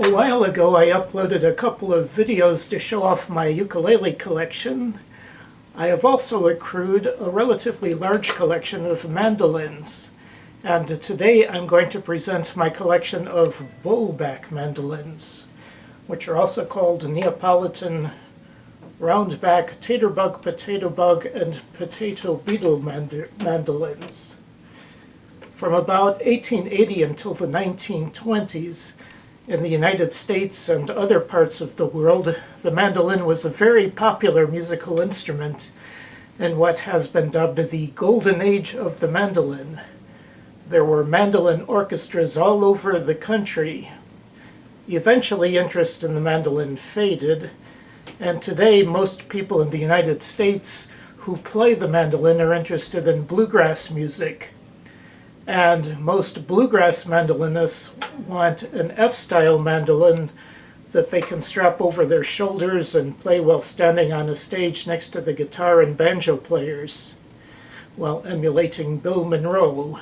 A while ago I uploaded a couple of videos to show off my ukulele collection. I have also accrued a relatively large collection of mandolins, and today I'm going to present my collection of bowlback mandolins, which are also called Neapolitan, roundback, taterbug, potato bug, and potato beetle mandolins. From about 1880 until the 1920s, in the United States and other parts of the world, the mandolin was a very popular musical instrument in what has been dubbed the golden age of the mandolin. There were mandolin orchestras all over the country. Eventually, interest in the mandolin faded, and today most people in the United States who play the mandolin are interested in bluegrass music. And most bluegrass mandolinists want an F-style mandolin that they can strap over their shoulders and play while standing on a stage next to the guitar and banjo players, while emulating Bill Monroe.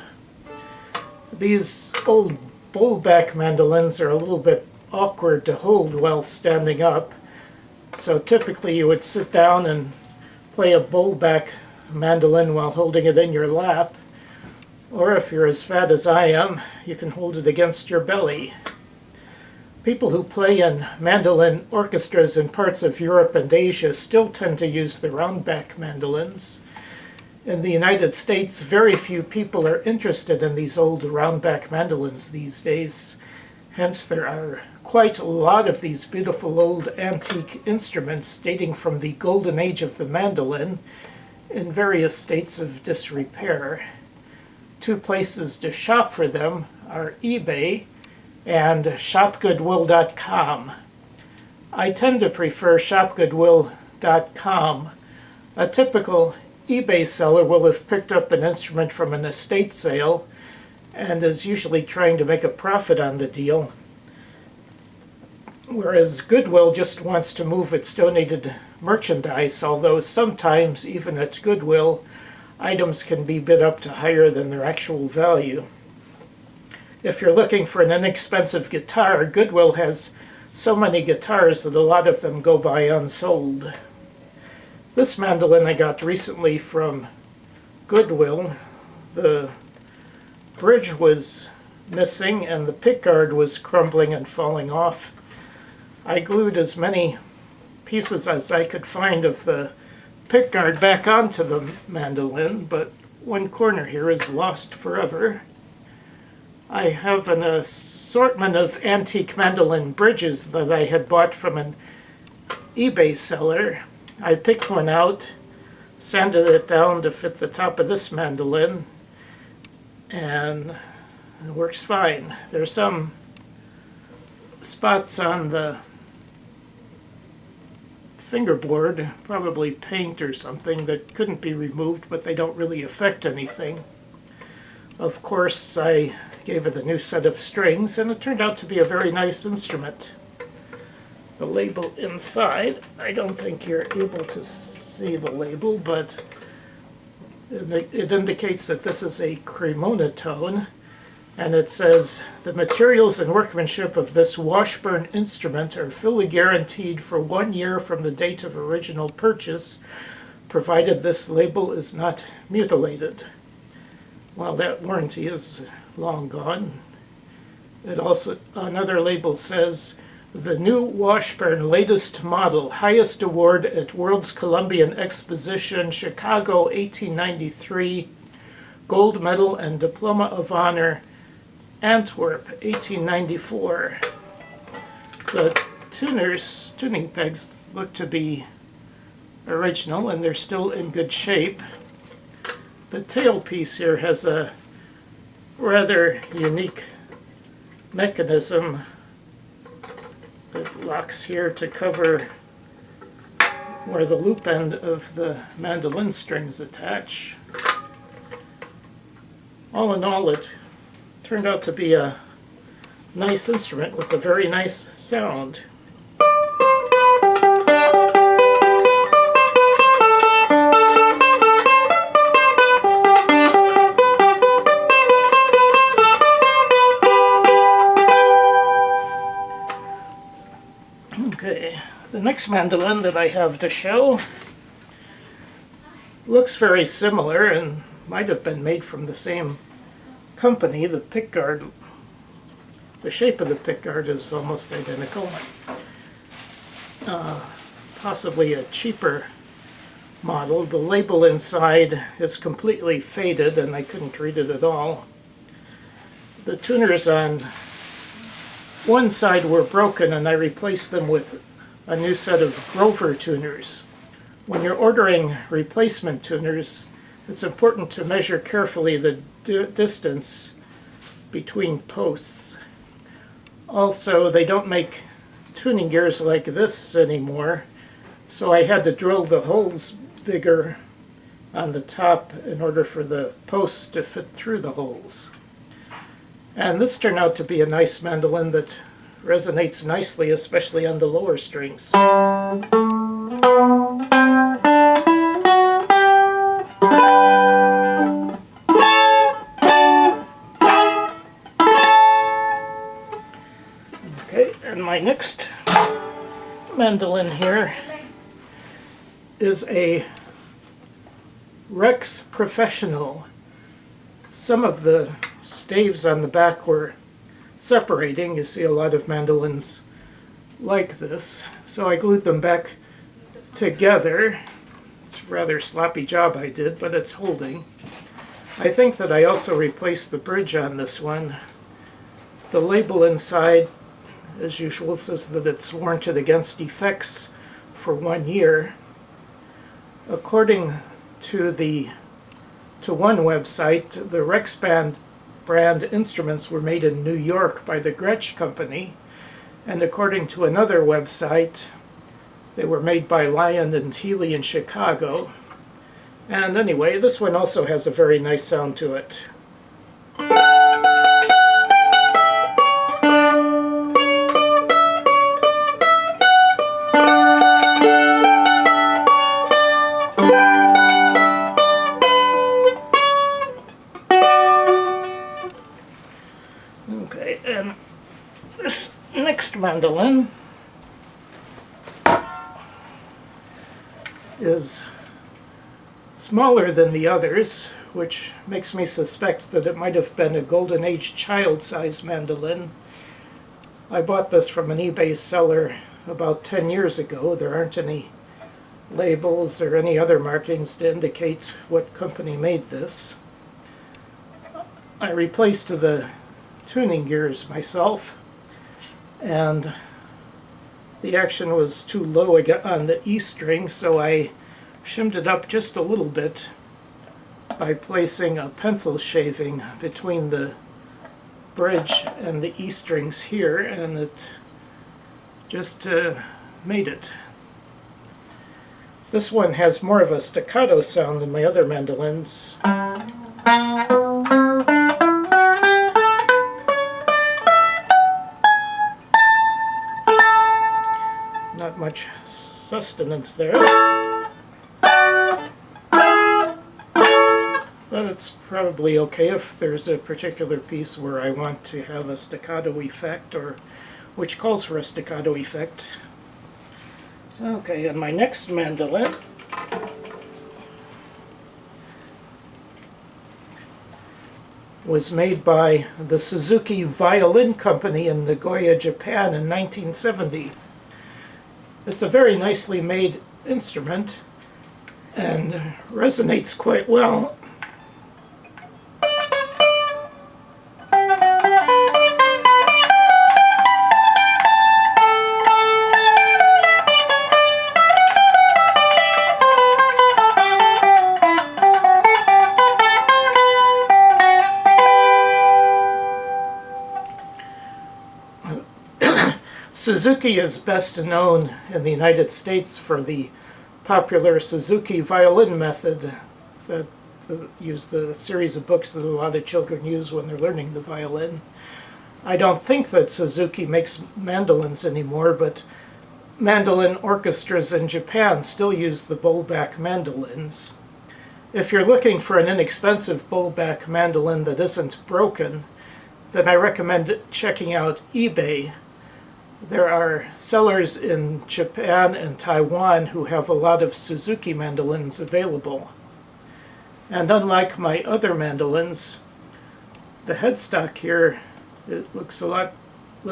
These old bowlback mandolins are a little bit awkward to hold while standing up, so typically you would sit down and play a bowlback mandolin while holding it in your lap. Or if you're as fat as I am, you can hold it against your belly. People who play in mandolin orchestras in parts of Europe and Asia still tend to use the roundback mandolins. In the United States, very few people are interested in these old roundback mandolins these days. Hence, there are quite a lot of these beautiful old antique instruments dating from the golden age of the mandolin in various states of disrepair. Two places to shop for them are eBay and shopgoodwill.com. I tend to prefer shopgoodwill.com. A typical eBay seller will have picked up an instrument from an estate sale and is usually trying to make a profit on the deal, whereas Goodwill just wants to move its donated merchandise, although sometimes, even at Goodwill, items can be bid up to higher than their actual value. If you're looking for an inexpensive guitar, Goodwill has so many guitars that a lot of them go by unsold. This mandolin I got recently from Goodwill. The bridge was missing and the pickguard was crumbling and falling off. I glued as many pieces as I could find of the pickguard back onto the mandolin, but one corner here is lost forever. I have an assortment of antique mandolin bridges that I had bought from an eBay seller. I picked one out, sanded it down to fit the top of this mandolin, and it works fine. There's some spots on the fingerboard, probably paint or something, that couldn't be removed, but they don't really affect anything. Of course, I gave it a new set of strings, and it turned out to be a very nice instrument. The label inside, I don't think you're able to see the label, but it indicates that this is a Cremona tone, and it says, "The materials and workmanship of this Washburn instrument are fully guaranteed for 1 year from the date of original purchase, provided this label is not mutilated." Well, that warranty is long gone. It also, another label says, "The new Washburn latest model, highest award at World's Columbian Exposition, Chicago 1893, gold medal and diploma of honor, Antwerp, 1894. The tuning pegs look to be original and they're still in good shape. The tailpiece here has a rather unique mechanism that locks here to cover where the loop end of the mandolin strings attach. All in all, it turned out to be a nice instrument with a very nice sound. Okay, the next mandolin that I have to show looks very similar and might have been made from the same company. The Pickguard, the shape of the Pickguard is almost identical. Possibly a cheaper model. The label inside is completely faded and I couldn't read it at all. The tuners on one side were broken and I replaced them with a new set of Grover tuners. When you're ordering replacement tuners, it's important to measure carefully the distance between posts. Also, they don't make tuning gears like this anymore, so I had to drill the holes bigger on the top in order for the posts to fit through the holes. And this turned out to be a nice mandolin that resonates nicely, especially on the lower strings. Okay, and my next mandolin here is a Rex Professional. Some of the staves on the back were separating. You see a lot of mandolins like this. So I glued them back together. It's a rather sloppy job I did, but it's holding. I think that I also replaced the bridge on this one. The label inside, as usual, says that it's warranted against defects for 1 year. According to one website, the Rex brand instruments were made in New York by the Gretsch Company, and according to another website, they were made by Lyon and Healy in Chicago. And anyway, this one also has a very nice sound to it. Okay, and this next mandolin is smaller than the others, which makes me suspect that it might have been a Golden Age child-size mandolin. I bought this from an eBay seller about 10 years ago. There aren't any labels or any other markings to indicate what company made this. I replaced the tuning gears myself, and the action was too low on the E string, so I shimmed it up just a little bit by placing a pencil shaving between the bridge and the E strings here, and it just made it. This one has more of a staccato sound than my other mandolins. Not much sustenance there. But it's probably okay if there's a particular piece where I want to have a staccato effect, or which calls for a staccato effect. Okay, and my next mandolin was made by the Suzuki Violin Company in Nagoya, Japan in 1970. It's a very nicely made instrument and resonates quite well. Suzuki is best known in the United States for the popular Suzuki violin method that use the series of books that a lot of children use when they're learning the violin. I don't think that Suzuki makes mandolins anymore, but mandolin orchestras in Japan still use the Bowlback Mandolins. If you're looking for an inexpensive Bowlback mandolin that isn't broken, then I recommend checking out eBay. There are sellers in Japan and Taiwan who have a lot of Suzuki mandolins available. And unlike my other mandolins, the headstock here, it looks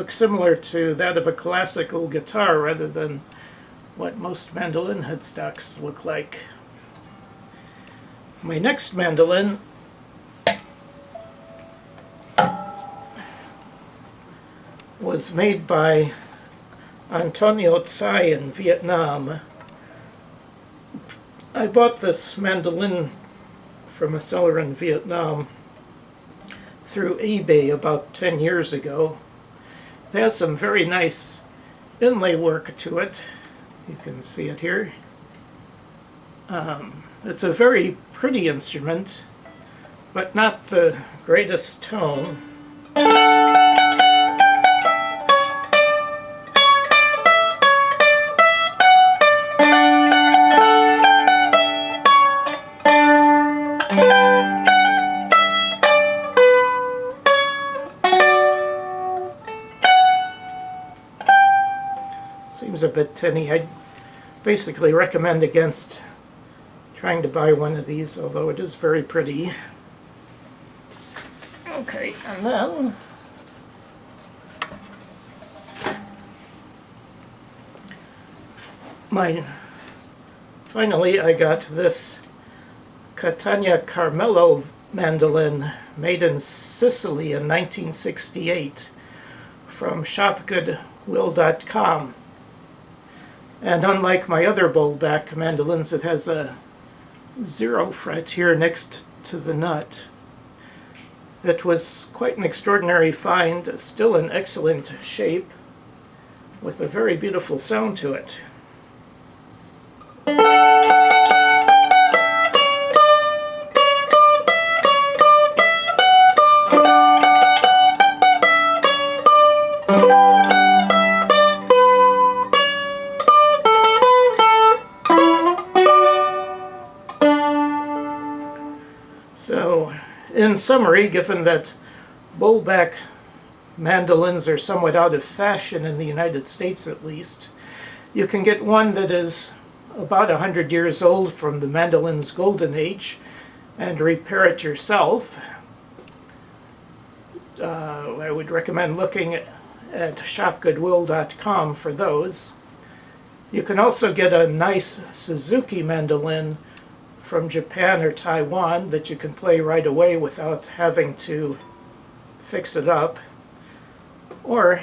similar to that of a classical guitar rather than what most mandolin headstocks look like. My next mandolin was made by Antonio Tsai in Vietnam. I bought this mandolin from a seller in Vietnam through eBay about 10 years ago. It has some very nice inlay work to it. You can see it here. It's a very pretty instrument, but not the greatest tone. Seems a bit tinny. I basically recommend against trying to buy one of these, although it is very pretty. Okay, and then finally I got this Catania Carmelo mandolin made in Sicily in 1968 from shopgoodwill.com. And unlike my other Bowlback mandolins, it has a 0 fret here next to the nut. It was quite an extraordinary find, still in excellent shape, with a very beautiful sound to it. So, in summary, given that Bowlback mandolins are somewhat out of fashion in the United States at least, you can get one that is about 100 years old from the mandolin's golden age and repair it yourself. I would recommend looking at shopgoodwill.com for those. You can also get a nice Suzuki mandolin from Japan or Taiwan that you can play right away without having to fix it up. Or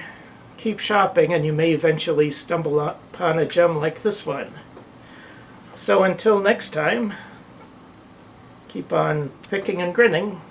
keep shopping and you may eventually stumble upon a gem like this one. So until next time, keep on picking and grinning.